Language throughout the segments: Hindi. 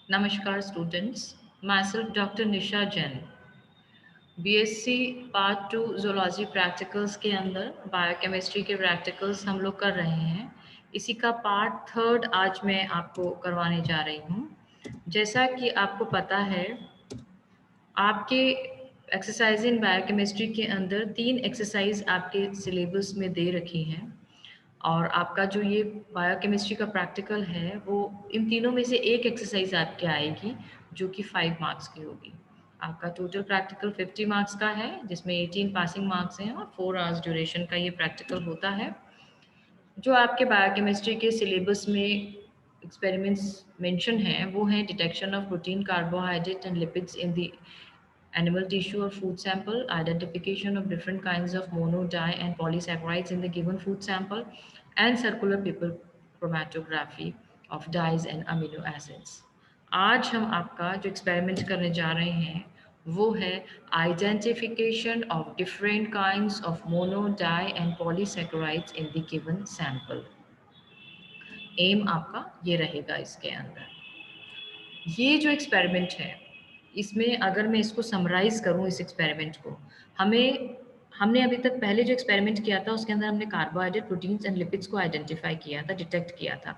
Namaskar students, myself Dr. Nisha Jain, BSc part 2 zoology practicals के अंदर बायोकेमिस्ट्री के प्रैक्टिकल्स हम लोग कर रहे हैं। इसी का पार्ट थर्ड आज मैं आपको करवाने जा रही हूँ। जैसा कि आपको पता है, आपके एक्सरसाइज इन बायोकेमिस्ट्री के अंदर 3 एक्सरसाइज आपके सिलेबस में दे रखी हैं और आपका जो ये बायोकेमिस्ट्री का प्रैक्टिकल है वो इन तीनों में से एक एक्सरसाइज आपके आएगी जो कि 5 मार्क्स की होगी। आपका टोटल प्रैक्टिकल 50 मार्क्स का है जिसमें 18 पासिंग मार्क्स हैं और 4 आवर्स ड्यूरेशन का ये प्रैक्टिकल होता है। जो आपके बायोकेमिस्ट्री के सिलेबस में एक्सपेरिमेंट्स मेंशन हैं वो हैं detection of protein, carbohydrate and lipids in the animal tissue or food sample, identification of different kinds of mono, di, and polysaccharides in the given food sample, and circular pupil chromatography of dyes and amino acids. आज हम आपका जो एक्सपेरिमेंट करने जा रहे हैं वो है identification of different kinds of mono, di and polysaccharides in the given sample. Aim आपका ये रहेगा इसके अंदर। ये जो एक्सपेरिमेंट है इसमें अगर मैं इसको समराइज़ करूँ इस एक्सपेरिमेंट को, हमने अभी तक पहले जो एक्सपेरिमेंट किया था उसके अंदर हमने कार्बोहाइड्रेट, प्रोटीन्स एंड लिपिड्स को आइडेंटिफाई किया था, डिटेक्ट किया था।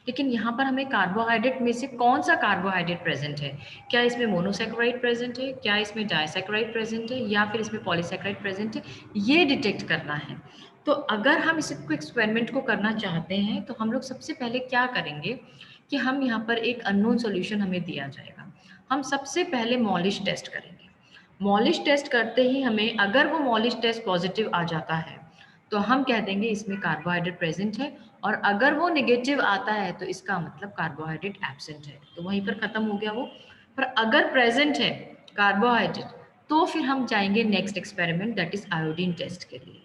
लेकिन यहाँ पर हमें कार्बोहाइड्रेट में से कौन-सा कार्बोहाइड्रेट प्रेज़ेंट है? क्या इसमें मोनोसैकेराइड प्रेज़ेंट है? क्या इसमें डाइसैकेराइड प्रेज़ेंट है? या फिर इसमें पॉलीसैकेराइड प्रेज़ेंट है? ये डिटेक्ट करना है। तो अगर हम इसको एक्सपेरिमेंट को करना चाहते हैं तो हम लोग सबसे पहले क्या करेंगे कि हम यहाँ पर एक अननोन सॉल्यूशन हमें दिया जाएगा। हम सबसे पहले मॉलिश टेस्ट करेंगे। मॉलिश टेस्ट करते ही हमें अगर वो मॉलिश टेस्ट पॉजिटिव आ जाता है तो हम कह देंगे इसमें कार्बोहाइड्रेट प्रेजेंट है, और अगर वो नेगेटिव आता है तो इसका मतलब कार्बोहाइड्रेट एब्सेंट है। तो वहीं पर ख़त्म हो गया वो। पर अगर प्रेजेंट है कार्बोहाइड्रेट तो फिर हम जाएंगे next experiment, that is iodine test के लिए।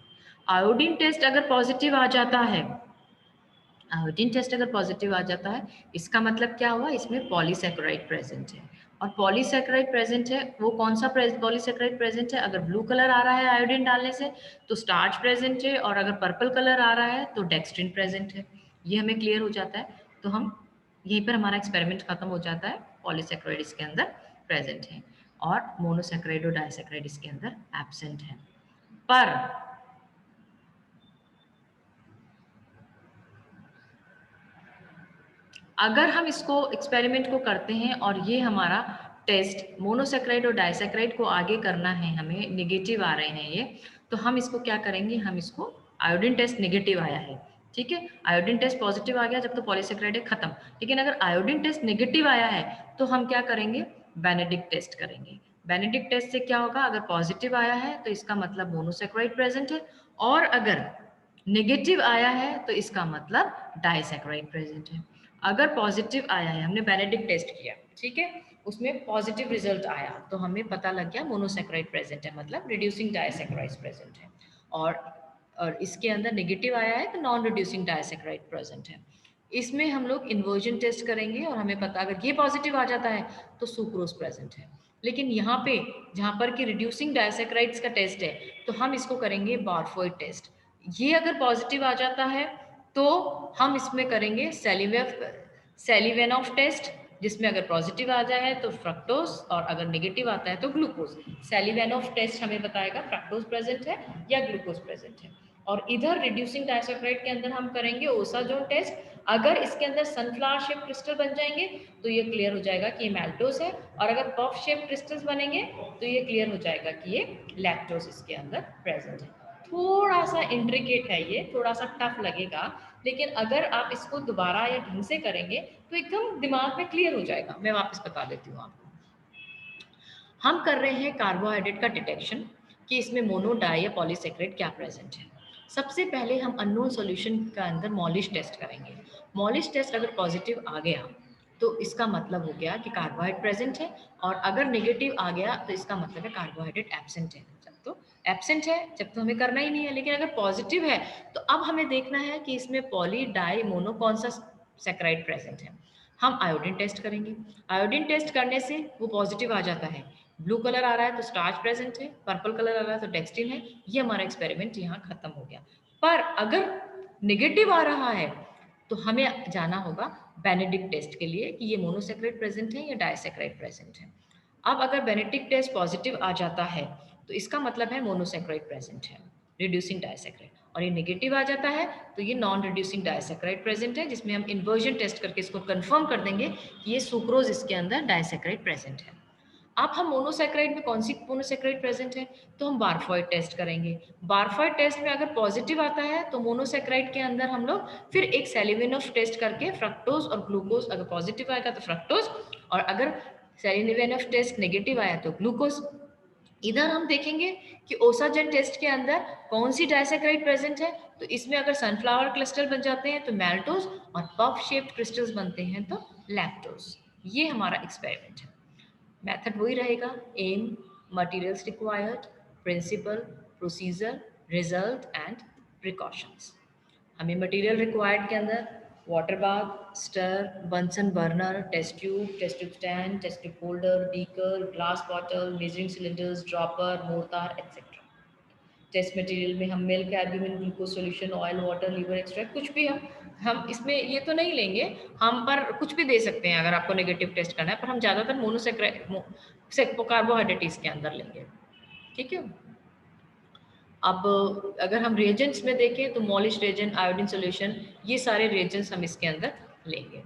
आयोडीन टेस्ट अगर पॉजिटिव आ जाता है, आयोडीन टेस्ट अगर पॉजिटिव आ जाता है, इसका मतलब क्या हुआ, इसमें पॉलीसैकेराइड प्रेजेंट है। और पॉलीसैकेराइड प्रेजेंट है, वो कौन सा पॉलीसैकेराइड प्रेजेंट है? अगर ब्लू कलर आ रहा है आयोडीन डालने से तो स्टार्च प्रेजेंट है, और अगर पर्पल कलर आ रहा है तो डेक्स्ट्रिन प्रेजेंट है। ये हमें क्लियर हो जाता है। तो हम यहीं पर हमारा एक्सपेरिमेंट खत्म हो जाता है। पॉलीसैकेराइड इसके अंदर प्रेजेंट है और मोनोसैकेराइड और डाइसैकेराइड इसके अंदर एब्सेंट है। पर अगर हम इसको एक्सपेरिमेंट को करते हैं और ये हमारा टेस्ट मोनोसैकेराइड और डाइसैकेराइड को आगे करना है, हमें नेगेटिव आ रहे हैं ये, तो हम इसको क्या करेंगे, हम इसको आयोडीन टेस्ट नेगेटिव आया है, ठीक है, आयोडीन टेस्ट पॉजिटिव आ गया जब तो पॉलीसैकेराइड है, खत्म। लेकिन अगर आयोडीन टेस्ट नेगेटिव आया है तो हम क्या करेंगे, बेनेडिक्ट टेस्ट करेंगे। बेनेडिक्ट टेस्ट से क्या होगा, अगर पॉजिटिव आया है तो इसका मतलब मोनोसैकेराइड प्रेजेंट है, और अगर नेगेटिव आया है तो इसका मतलब डाइसैकेराइड प्रेजेंट है। अगर पॉजिटिव आया है, हमने बेनेडिक्ट टेस्ट किया, ठीक है, उसमें पॉजिटिव रिजल्ट आया तो हमें पता लग गया मोनोसैकेराइड प्रेजेंट है, मतलब रिड्यूसिंग डाइसैकेराइड्स प्रेजेंट है। और इसके अंदर नेगेटिव आया है तो नॉन रिड्यूसिंग डाइसैकेराइड प्रेजेंट है। इसमें हम लोग इन्वर्जन टेस्ट करेंगे और हमें पता, अगर ये पॉजिटिव आ जाता है तो सुक्रोज प्रेजेंट है। लेकिन यहाँ पे जहाँ पर कि रिड्यूसिंग डाइसैकेराइड्स का टेस्ट है तो हम इसको करेंगे बारफोइड टेस्ट। ये अगर पॉजिटिव आ जाता है तो हम इसमें करेंगे सेलिवेनॉफ टेस्ट, जिसमें अगर पॉजिटिव आ जाए तो फ्रक्टोज और अगर नेगेटिव आता है तो ग्लूकोज। सेलिवेनॉफ टेस्ट हमें बताएगा फ्रक्टोज प्रेजेंट है या ग्लूकोज प्रेजेंट है। और इधर रिड्यूसिंग डाइसैकेराइड के अंदर हम करेंगे ओसाजोन टेस्ट। अगर इसके अंदर सनफ्लावर शेप क्रिस्टल बन जाएंगे तो ये क्लियर हो जाएगा कि ये मैल्टोज है, और अगर पफ शेप क्रिस्टल्स बनेंगे तो ये क्लियर हो जाएगा कि ये लैक्टोज इसके अंदर प्रेजेंट है। थोड़ा सा इंट्रिकेट है ये, थोड़ा सा टफ लगेगा, लेकिन अगर आप इसको दोबारा या ढंग से करेंगे तो एकदम दिमाग में क्लियर हो जाएगा। मैं वापस बता देती हूँ आपको। हम कर रहे हैं कार्बोहाइड्रेट का डिटेक्शन कि इसमें मोनो, डाई या पॉलीसैकेराइड क्या प्रेजेंट है। सबसे पहले हम अननोन सॉल्यूशन का अंदर मॉलिश टेस्ट करेंगे। मॉलिश टेस्ट अगर पॉजिटिव आ गया तो इसका मतलब हो गया कि कार्बोहाइड्रेट प्रेजेंट है, और अगर नेगेटिव आ गया तो इसका मतलब है कार्बोहाइड्रेट एब्सेंट है। जब तो एब्सेंट है जब तो हमें करना ही नहीं है, लेकिन अगर पॉजिटिव है तो अब हमें देखना है कि इसमें पॉली, डाई, मोनो कौन सा सैकेराइड प्रेजेंट है। हम आयोडीन टेस्ट करेंगे। आयोडीन टेस्ट करने से वो पॉजिटिव आ जाता है, ब्लू कलर आ रहा है तो स्टार्च प्रेजेंट है, पर्पल कलर आ रहा है तो डेक्स्ट्रिन है। ये हमारा एक्सपेरिमेंट यहाँ खत्म हो गया। पर अगर नेगेटिव आ रहा है तो हमें जाना होगा बेनेडिक्ट टेस्ट के लिए कि ये मोनोसेक्राइड प्रेजेंट है या डाइसेक्राइड प्रेजेंट है। अब अगर बेनेडिक्ट टेस्ट पॉजिटिव आ जाता है तो इसका मतलब है मोनोसेक्राइड प्रेजेंट है, रिड्यूसिंग डाइसेक्राइड, और ये नेगेटिव आ जाता है तो ये नॉन रिड्यूसिंग डाइसेक्राइड प्रेजेंट है, जिसमें हम इन्वर्जन टेस्ट करके इसको कंफर्म कर देंगे कि ये सुक्रोज इसके अंदर डाइसेक्राइड प्रेजेंट है। अब हम मोनोसेक्राइड में कौन सी मोनोसेक्राइड प्रेजेंट है, तो हम बारफॉइड टेस्ट करेंगे। बारफॉइड टेस्ट में अगर पॉजिटिव आता है तो मोनोसेक्राइड के अंदर हम लोग फिर एक सेलिवेनोव टेस्ट करके फ्रक्टोज और ग्लूकोज, अगर पॉजिटिव आएगा तो फ्रक्टोज, और अगर सेलिवेनोव टेस्ट नेगेटिव आया तो ग्लूकोज। इधर हम देखेंगे कि ओसाजेन टेस्ट के अंदर कौन सी डाइसेक्राइड प्रेजेंट है, तो इसमें अगर सनफ्लावर क्रिस्टल बन जाते हैं तो मैल्टोज, और पफ शेप्ड क्रिस्टल्स बनते हैं तो लैक्टोज। ये हमारा एक्सपेरिमेंट है। मेथड वही रहेगा, aim, materials required, principle, procedure, result and precautions. हमें मटेरियल रिक्वायर्ड के अंदर water bath, stir, Bunsen burner, test tube stand, test tube holder, beaker, glass bottle, measuring cylinders, dropper, mortar etcetera. Test material में हम milk, albumin, glucose solution, oil, water, liver extract, कुछ भी हम इसमें ये तो नहीं लेंगे, हम पर कुछ भी दे सकते हैं अगर आपको नेगेटिव टेस्ट करना है, पर हम ज़्यादातर मोनोसेक्राइड कार्बोहाइड्रेट इसके अंदर लेंगे। ठीक है। अब अगर हम रिएजेंट्स में देखें तो मॉलिश रिएजेंट, आयोडीन सॉल्यूशन, ये सारे रिएजेंट्स हम इसके अंदर लेंगे।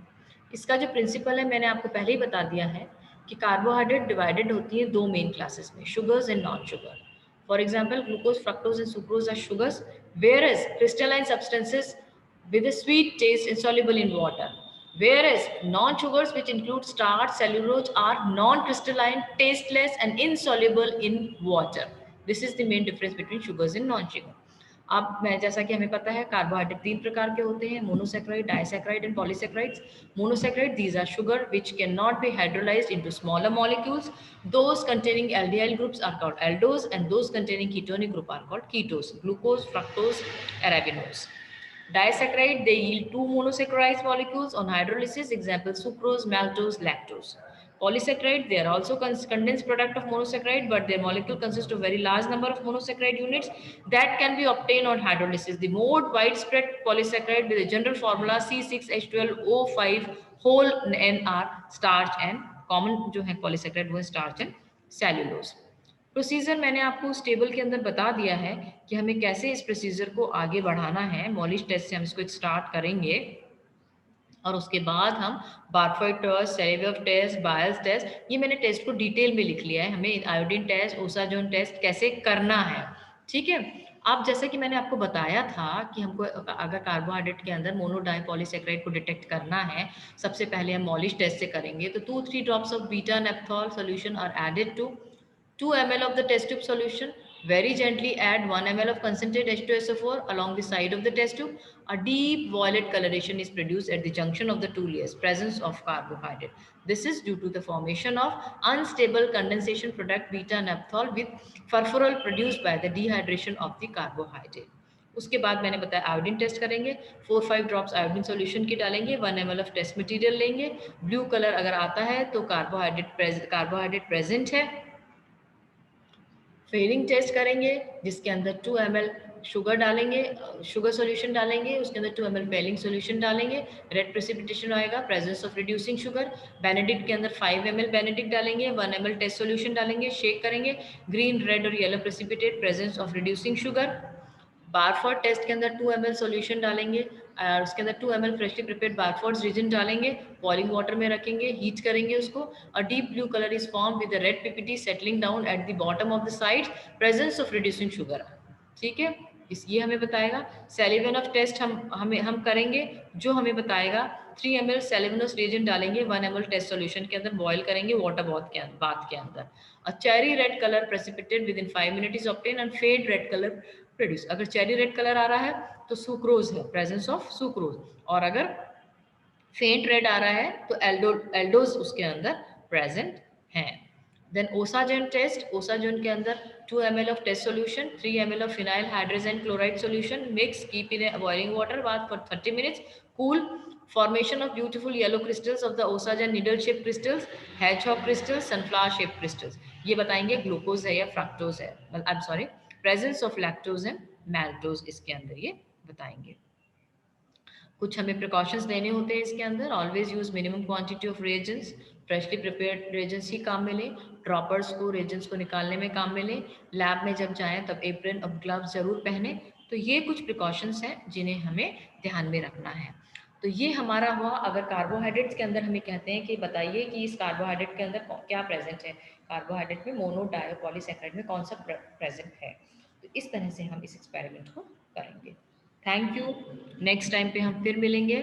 इसका जो प्रिंसिपल है मैंने आपको पहले ही बता दिया है कि कार्बोहाइड्रेट डिवाइडेड होती है दो मेन क्लासेस में, sugars and non sugar. For example, glucose, fructose, and sucrose are sugars, whereas crystalline substances with a sweet taste insoluble in water. Whereas non-sugars, which include starch, cellulose, are non-crystalline, tasteless, and insoluble in water. This is the main difference between sugars and non-sugar. अब मैं जैसा कि हमें पता है कार्बोहाइड्रेट तीन प्रकार के होते हैं, monosaccharide, disaccharide and polysaccharides. Monosaccharide, these are sugar which cannot be hydrolyzed into smaller molecules. Those containing aldehyde groups are called aldose, and those containing ketonic group are called ketose. Glucose, fructose, arabinose. Disaccharide, they yield two monosaccharized molecules on hydrolysis, example sucrose, maltose, lactose. Polysaccharide, they are also condensed product of monosaccharide, but their molecule consists of very large number of monosaccharide units that can be obtained on hydrolysis. The more widespread polysaccharide with the general formula C6H12O5 whole NR, starch and common जो है polysaccharide वो starch and cellulose. प्रोसीजर मैंने आपको उस टेबल के अंदर बता दिया है कि हमें कैसे इस प्रोसीजर को आगे बढ़ाना है। मॉलिश टेस्ट से हम इसको स्टार्ट करेंगे और उसके बाद हम बारफॉइड टेस्ट, सेलेवेव टेस्ट, बायल्स टेस्ट, ये मैंने टेस्ट को डिटेल में लिख लिया है, हमें आयोडीन टेस्ट, ओसाजोन टेस्ट कैसे करना है। ठीक है। अब जैसे कि मैंने आपको बताया था कि हमको अगर कार्बोहाइड्रेट के अंदर मोनोडाइपॉलीसेक्राइड को डिटेक्ट करना है, सबसे पहले हम मॉलिश टेस्ट से करेंगे। तो 2-3 drops of beta naphthol solution are added to 2 ml of the test tube solution. Very gently add 1 ml of concentrated H2SO4 along the side of the test tube. A deep violet coloration is produced at the junction of the two layers, presence of carbohydrate. This is due to the formation of unstable condensation product beta naphthol with furfural produced by the dehydration of the carbohydrate. उसके बाद मैंने बताया आयोडीन टेस्ट करेंगे, 4-5 ड्रॉप्स आयोडीन सॉल्यूशन की डालेंगे, 1 ml ऑफ टेस्ट मटेरियल लेंगे। ब्लू कलर अगर आता है तो कार्बोहाइड्रेट प्रेजेंट है। फेलिंग टेस्ट करेंगे जिसके अंदर 2 ml शुगर डालेंगे, शुगर सॉल्यूशन डालेंगे, उसके अंदर 2 ml फेलिंग सॉल्यूशन डालेंगे, रेड प्रेसिपिटेशन आएगा, presence of reducing sugar. Benedict के अंदर 5 ml बेनेडिक्ट डालेंगे, 1 ml टेस्ट सॉल्यूशन डालेंगे, शेक करेंगे, ग्रीन, रेड और yellow precipitate, presence of reducing sugar. Barfoed test के अंदर 2 ml सॉल्यूशन डालेंगे और उसके अंदर 2 ml freshly prepared Barfoed reagent डालेंगे, बॉइलिंग वाटर में रखेंगे, हीट करेंगे उसको। A deep blue colour is form with the red PPT settling down at the bottom of the side, presence of reducing sugar. ठीक है, इस ये हमें बताएगा। सेलिवेनोव टेस्ट हम करेंगे, जो हमें बताएगा 3 ml सेलिवेनोस रिएजेंट डालेंगे, 1 ml टेस्ट सॉल्यूशन के अंदर बॉयल करेंगे वाटर बाथ के अंदर। A cherry red colour precipitate within 5 minute is obtain and fade red colour produce. अगर चेरी रेड कलर आ रहा है तो सुक्रोज है, प्रेजेंस ऑफ सुक्रोज, और अगर फेंट रेड आ रहा है तो एल्डोज उसके अंदर प्रेजेंट है। देन ओसाजोन टेस्ट, ओसाजोन के अंदर 2 ml of test solution, 3 ml of phenyl hydrogen chloride solution, mix, keep in a boiling water bath for 30 minutes, cool. Formation of beautiful yellow crystals of the osagen, needle shaped crystals, hedgehog crystals, sunflower shaped crystals. ये बताएंगे ग्लूकोज है या फ्रक्टोज है, I am sorry, presence of lactose and maltose इसके अंदर ये बताएंगे। कुछ हमें प्रिकॉशंस लेने होते हैं इसके अंदर। Always use minimum quantity of reagents, freshly prepared reagents ही काम मिले, ड्रॉपर्स को रेजेंस को निकालने में काम मिले, लैब में जब जाएं तब एप्रन और ग्लव्स जरूर पहने। तो ये कुछ प्रिकॉशंस हैं जिन्हें हमें ध्यान में रखना है। तो ये हमारा हुआ। अगर कार्बोहाइड्रेट्स के अंदर हमें कहते हैं कि बताइए कि इस कार्बोहाइड्रेट के अंदर क्या प्रेजेंट है, कार्बोहाइड्रेट में मोनो डायो पॉलीसेकेराइड में कौन सा प्रेजेंट है। तो इस तरह से हम इस एक्सपेरिमेंट को करेंगे। Thank you. नेक्स्ट टाइम पे हम फिर मिलेंगे।